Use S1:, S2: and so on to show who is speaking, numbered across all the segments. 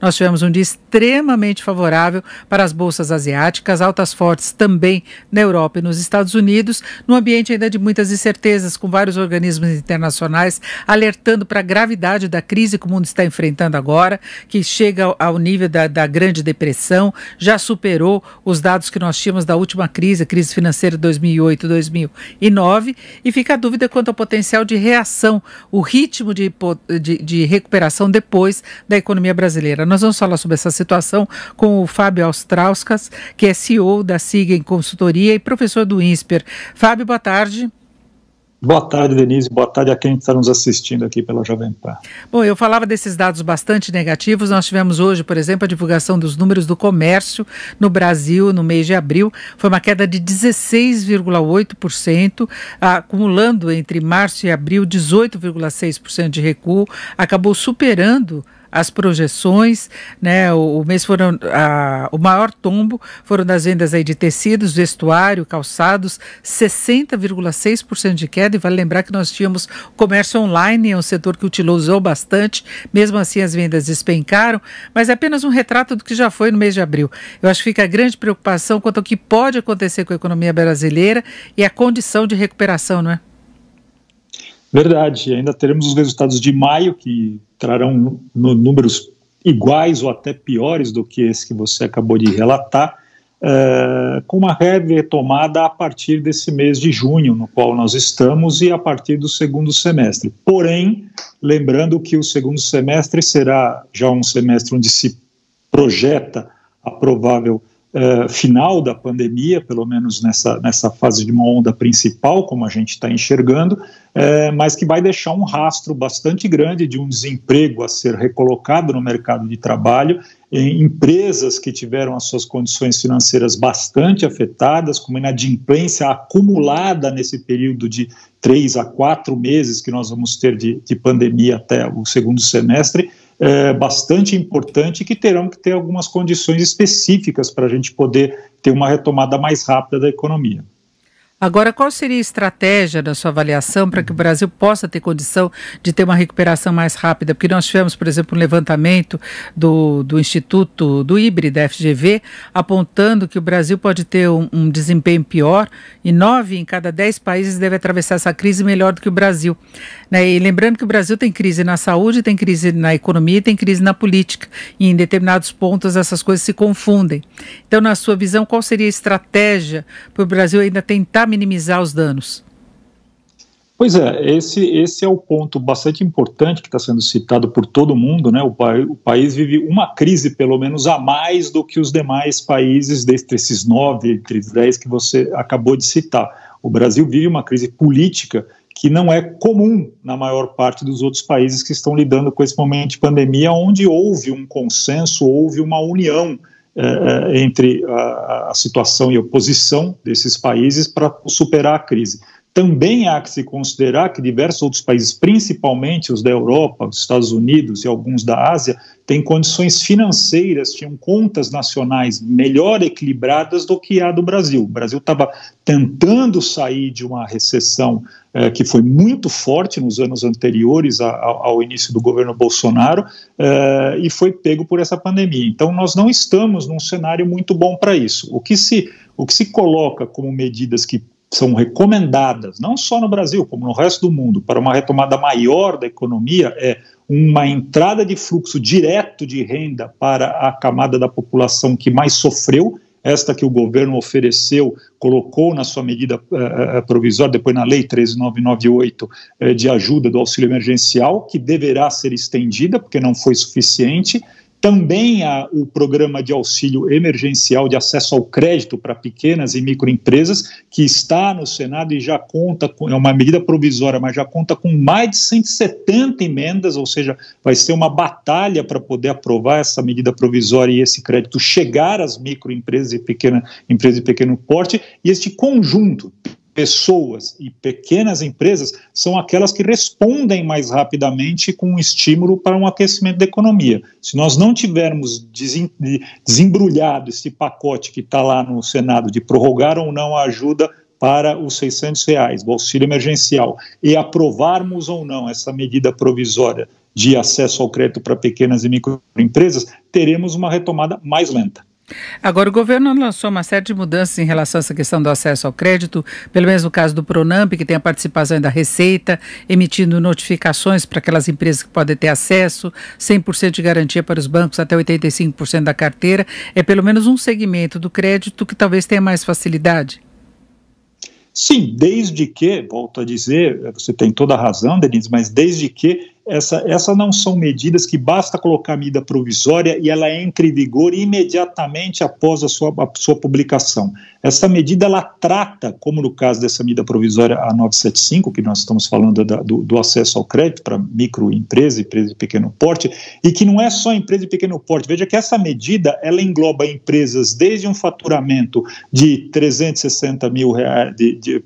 S1: nós tivemos um dia extremamente favorável para as bolsas asiáticas, altas fortes também na Europa e nos Estados Unidos, num ambiente ainda de muitas incertezas, com vários organismos internacionais alertando para a gravidade da crise que o mundo está enfrentando agora, que chega ao nível da Grande Depressão, já superou os dados que nós tínhamos da última crise, a crise financeira de 2008 e 2009, e fica a dúvida quanto ao potencial de reação, o ritmo de recuperação depois da economia brasileira. Nós vamos falar sobre essa situação com o Fábio Austrauskas, que é CEO da Siegen Consultoria e professor do INSPER. Fábio, boa tarde.
S2: Boa tarde, Denise. Boa tarde a quem está nos assistindo aqui pela Jovem Pan.
S1: Bom, eu falava desses dados bastante negativos. Nós tivemos hoje, por exemplo, a divulgação dos números do comércio no Brasil no mês de abril. Foi uma queda de 16,8%, acumulando entre março e abril 18,6% de recuo. Acabou superando as projeções, né? O maior tombo foram das vendas aí de tecidos, vestuário, calçados, 60,6% de queda, e vale lembrar que nós tínhamos comércio online, é um setor que utilizou bastante, mesmo assim as vendas despencaram, mas é apenas um retrato do que já foi no mês de abril. Eu acho que fica a grande preocupação quanto ao que pode acontecer com a economia brasileira e a condição de recuperação, não é?
S2: Verdade, ainda teremos os resultados de maio, que trarão números iguais ou até piores do que esse que você acabou de relatar, com uma retomada a partir desse mês de junho, no qual nós estamos, e a partir do segundo semestre. Porém, lembrando que o segundo semestre será já um semestre onde se projeta a provável final da pandemia, pelo menos nessa fase de uma onda principal, como a gente está enxergando, mas que vai deixar um rastro bastante grande de um desemprego a ser recolocado no mercado de trabalho, em empresas que tiveram as suas condições financeiras bastante afetadas, com uma inadimplência acumulada nesse período de 3 a 4 meses que nós vamos ter de pandemia até o segundo semestre, bastante importante, que terão que ter algumas condições específicas para a gente poder ter uma retomada mais rápida da economia.
S1: Agora, qual seria a estratégia da sua avaliação para que o Brasil possa ter condição de ter uma recuperação mais rápida? Porque nós tivemos, por exemplo, um levantamento do Instituto do IBRE, da FGV, apontando que o Brasil pode ter um desempenho pior, e 9 em cada 10 países devem atravessar essa crise melhor do que o Brasil, né? E lembrando que o Brasil tem crise na saúde, tem crise na economia e tem crise na política, e em determinados pontos essas coisas se confundem. Então, na sua visão, qual seria a estratégia para o Brasil ainda tentar minimizar os danos?
S2: Pois é, esse é o ponto bastante importante que está sendo citado por todo mundo, né? O país vive uma crise, pelo menos, a mais do que os demais países, desses 9, entre 10 que você acabou de citar. O Brasil vive uma crise política que não é comum na maior parte dos outros países que estão lidando com esse momento de pandemia, onde houve um consenso, houve uma união entre a situação e a oposição desses países para superar a crise. Também há que se considerar que diversos outros países, principalmente os da Europa, os Estados Unidos e alguns da Ásia, têm condições financeiras, tinham contas nacionais melhor equilibradas do que a do Brasil. O Brasil estava tentando sair de uma recessão que foi muito forte nos anos anteriores ao início do governo Bolsonaro, e foi pego por essa pandemia. Então, nós não estamos num cenário muito bom para isso. O que se coloca como medidas que são recomendadas, não só no Brasil, como no resto do mundo, para uma retomada maior da economia, é uma entrada de fluxo direto de renda para a camada da população que mais sofreu, esta que o governo ofereceu, colocou na sua medida provisória, depois na Lei 13.998, de ajuda do auxílio emergencial, que deverá ser estendida, porque não foi suficiente. Também há o programa de auxílio emergencial de acesso ao crédito para pequenas e microempresas, que está no Senado e já conta com, é uma medida provisória, mas já conta com mais de 170 emendas, ou seja, vai ser uma batalha para poder aprovar essa medida provisória e esse crédito chegar às microempresas e empresas de pequeno porte, e este conjunto, pessoas e pequenas empresas, são aquelas que respondem mais rapidamente com um estímulo para um aquecimento da economia. Se nós não tivermos desembrulhado esse pacote que está lá no Senado de prorrogar ou não a ajuda para os R$600, o auxílio emergencial, e aprovarmos ou não essa medida provisória de acesso ao crédito para pequenas e microempresas, teremos uma retomada mais lenta.
S1: Agora, o governo lançou uma série de mudanças em relação a essa questão do acesso ao crédito, pelo menos no caso do Pronamp, que tem a participação da Receita, emitindo notificações para aquelas empresas que podem ter acesso, 100% de garantia para os bancos, até 85% da carteira. É pelo menos um segmento do crédito que talvez tenha mais facilidade.
S2: Sim, desde que, volto a dizer, você tem toda a razão, Denise, mas desde que essas não são medidas que basta colocar a medida provisória e ela entra em vigor imediatamente após a sua publicação. Essa medida, ela trata, como no caso dessa medida provisória A 975, que nós estamos falando do acesso ao crédito para microempresa, empresa de pequeno porte, e que não é só empresa de pequeno porte. Veja que essa medida, ela engloba empresas desde um faturamento de 360 mil reais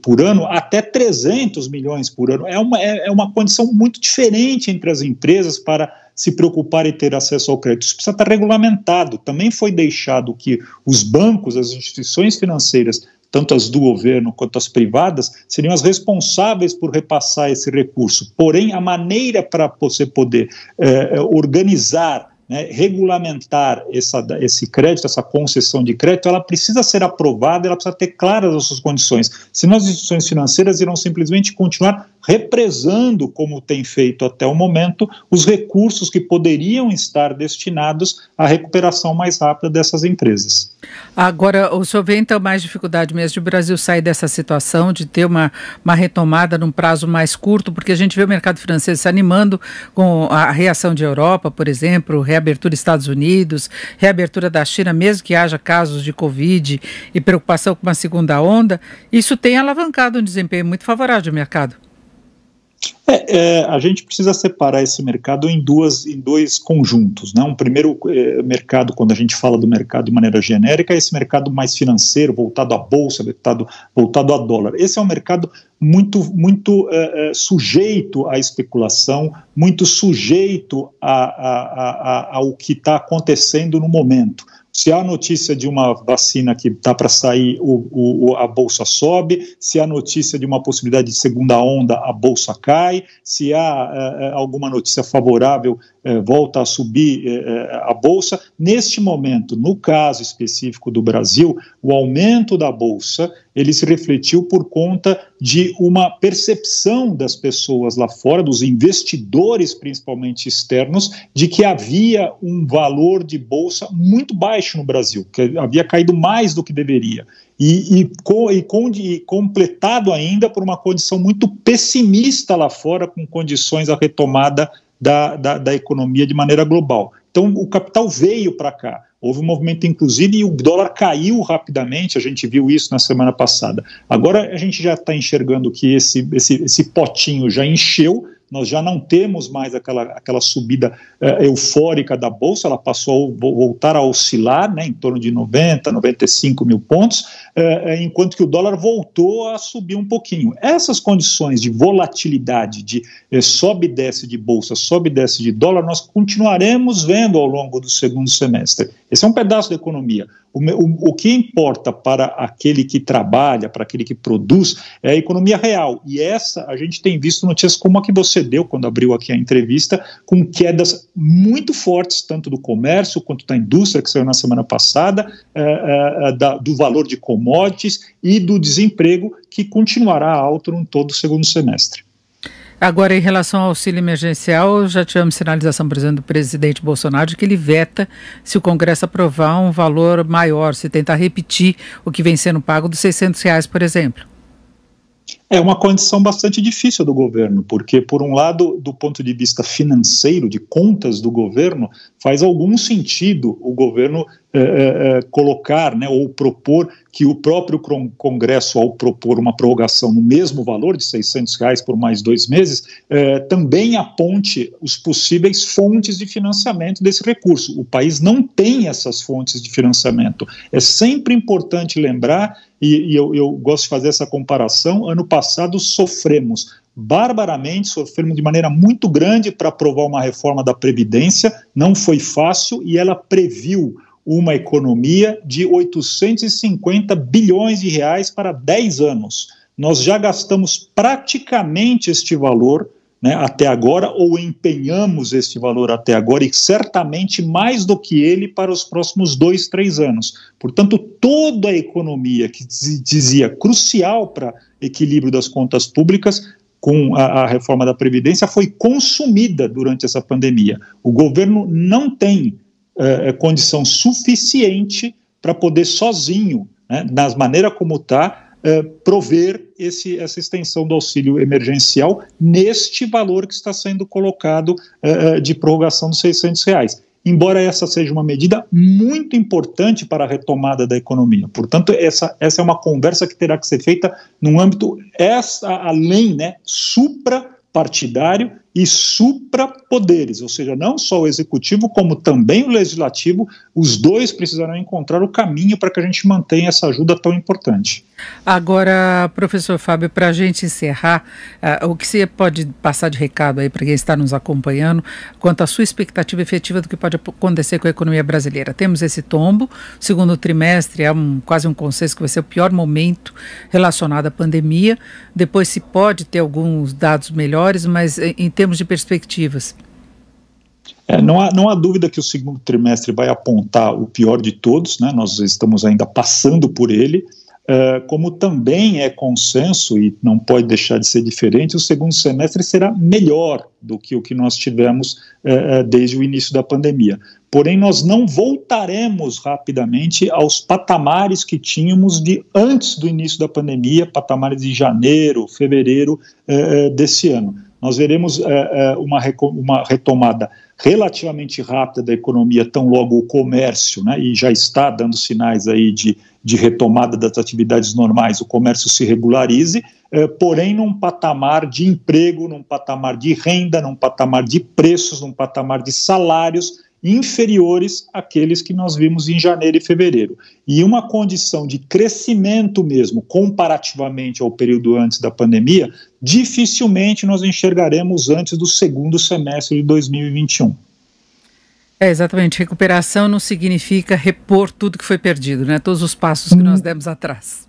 S2: por ano até 300 milhões por ano. É uma condição muito diferente entre as empresas para se preocupar em ter acesso ao crédito. Isso precisa estar regulamentado. Também foi deixado que os bancos, as instituições financeiras, tanto as do governo quanto as privadas, seriam as responsáveis por repassar esse recurso. Porém, a maneira para você poder organizar, regulamentar esse crédito, essa concessão de crédito, ela precisa ser aprovada, ela precisa ter claras as suas condições. Senão as instituições financeiras irão simplesmente continuar represando, como tem feito até o momento, os recursos que poderiam estar destinados à recuperação mais rápida dessas empresas.
S1: Agora, o senhor vê então mais dificuldade mesmo de o Brasil sair dessa situação, de ter uma retomada num prazo mais curto, porque a gente vê o mercado financeiro se animando com a reação de Europa, por exemplo, reabertura dos Estados Unidos, reabertura da China, mesmo que haja casos de Covid e preocupação com uma segunda onda, isso tem alavancado um desempenho muito favorável do mercado.
S2: A gente precisa separar esse mercado em dois conjuntos, né? Um primeiro mercado, quando a gente fala do mercado de maneira genérica, é esse mercado mais financeiro, voltado à bolsa, voltado a dólar. Esse é um mercado muito sujeito à especulação, muito sujeito ao que está acontecendo no momento. Se há notícia de uma vacina que está para sair, a bolsa sobe. Se há notícia de uma possibilidade de segunda onda, a bolsa cai. Se há alguma notícia favorável, volta a subir a bolsa. Neste momento, no caso específico do Brasil, o aumento da bolsa, ele se refletiu por conta de uma percepção das pessoas lá fora, dos investidores principalmente externos, de que havia um valor de bolsa muito baixo no Brasil, que havia caído mais do que deveria. E completado ainda por uma condição muito pessimista lá fora, com condições à retomada da economia de maneira global. Então, o capital veio para cá. Houve um movimento, inclusive, e o dólar caiu rapidamente, a gente viu isso na semana passada. Agora a gente já está enxergando que esse potinho já encheu, nós já não temos mais aquela subida eufórica da Bolsa, ela passou a voltar a oscilar, né, em torno de 90, 95 mil pontos, enquanto que o dólar voltou a subir um pouquinho. Essas condições de volatilidade, de sobe e desce de Bolsa, sobe e desce de dólar, nós continuaremos vendo ao longo do segundo semestre. Esse é um pedaço da economia. O que importa para aquele que trabalha, para aquele que produz, é a economia real. E essa, a gente tem visto notícias como a que você deu quando abriu aqui a entrevista, com quedas muito fortes, tanto do comércio quanto da indústria, que saiu na semana passada, do valor de commodities e do desemprego, que continuará alto em todo o segundo semestre.
S1: Agora, em relação ao auxílio emergencial, já tivemos sinalização, por exemplo, do presidente Bolsonaro de que ele veta se o Congresso aprovar um valor maior, se tentar repetir o que vem sendo pago dos R$600, por exemplo.
S2: É uma condição bastante difícil do governo, porque, por um lado, do ponto de vista financeiro, de contas do governo, faz algum sentido o governo colocar, né, ou propor que o próprio Congresso, ao propor uma prorrogação no mesmo valor de R$600 por mais 2 meses, também aponte os possíveis fontes de financiamento desse recurso. O país não tem essas fontes de financiamento. É sempre importante lembrar, e eu gosto de fazer essa comparação, ano passado sofremos barbaramente, sofremos de maneira muito grande para aprovar uma reforma da Previdência, não foi fácil, e ela previu uma economia de 850 bilhões de reais para 10 anos. Nós já gastamos praticamente este valor né, até agora, ou empenhamos este valor até agora, e certamente mais do que ele para os próximos 2, 3 anos. Portanto, toda a economia que se dizia crucial para equilíbrio das contas públicas, com a reforma da Previdência, foi consumida durante essa pandemia. O governo não tem condição suficiente para poder sozinho, né, das maneiras como está, prover essa extensão do auxílio emergencial neste valor que está sendo colocado de prorrogação dos R$600. Embora essa seja uma medida muito importante para a retomada da economia. Portanto, essa é uma conversa que terá que ser feita num âmbito além, né, suprapartidário e suprapoderes, ou seja, não só o executivo, como também o legislativo, os dois precisarão encontrar o caminho para que a gente mantenha essa ajuda tão importante.
S1: Agora, professor Fábio, para a gente encerrar, o que você pode passar de recado aí para quem está nos acompanhando, quanto à sua expectativa efetiva do que pode acontecer com a economia brasileira? Temos esse tombo, segundo trimestre é quase um consenso que vai ser o pior momento relacionado à pandemia, depois se pode ter alguns dados melhores, mas em termos de perspectivas.
S2: Não há dúvida que o segundo trimestre vai apontar o pior de todos, né? Nós estamos ainda passando por ele, como também é consenso, e não pode deixar de ser diferente, o segundo semestre será melhor do que o que nós tivemos desde o início da pandemia. Porém, nós não voltaremos rapidamente aos patamares que tínhamos de antes do início da pandemia, patamares de janeiro, fevereiro desse ano. Nós veremos uma retomada relativamente rápida da economia, tão logo o comércio, né, e já está dando sinais aí de retomada das atividades normais, o comércio se regularize, porém num patamar de emprego, num patamar de renda, num patamar de preços, num patamar de salários inferiores àqueles que nós vimos em janeiro e fevereiro. E uma condição de crescimento mesmo, comparativamente ao período antes da pandemia, dificilmente nós enxergaremos antes do segundo semestre de 2021.
S1: Exatamente. Recuperação não significa repor tudo que foi perdido, né? Todos os passos que nós demos atrás.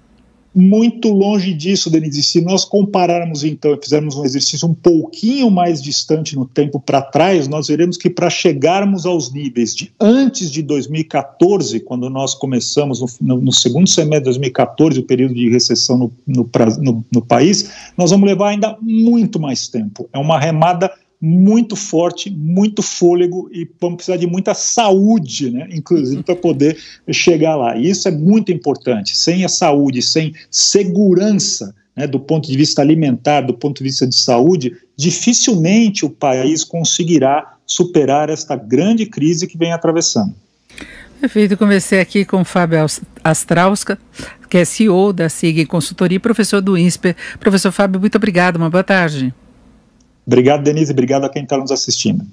S2: Muito longe disso, Denise. Se nós compararmos, então, e fizermos um exercício um pouquinho mais distante no tempo para trás, nós veremos que para chegarmos aos níveis de antes de 2014, quando nós começamos no segundo semestre de 2014, o período de recessão no país, nós vamos levar ainda muito mais tempo. É uma remada muito forte, muito fôlego, e vamos precisar de muita saúde, né, inclusive para poder chegar lá. E isso é muito importante. Sem a saúde, sem segurança, né, do ponto de vista alimentar, do ponto de vista de saúde, dificilmente o país conseguirá superar esta grande crise que vem atravessando.
S1: Perfeito, conversei aqui com o Fábio Astrauska, que é CEO da SIG Consultoria e professor do INSPER. Professor Fábio, muito obrigado, uma boa tarde.
S2: Obrigado, Denise, obrigado a quem está nos assistindo.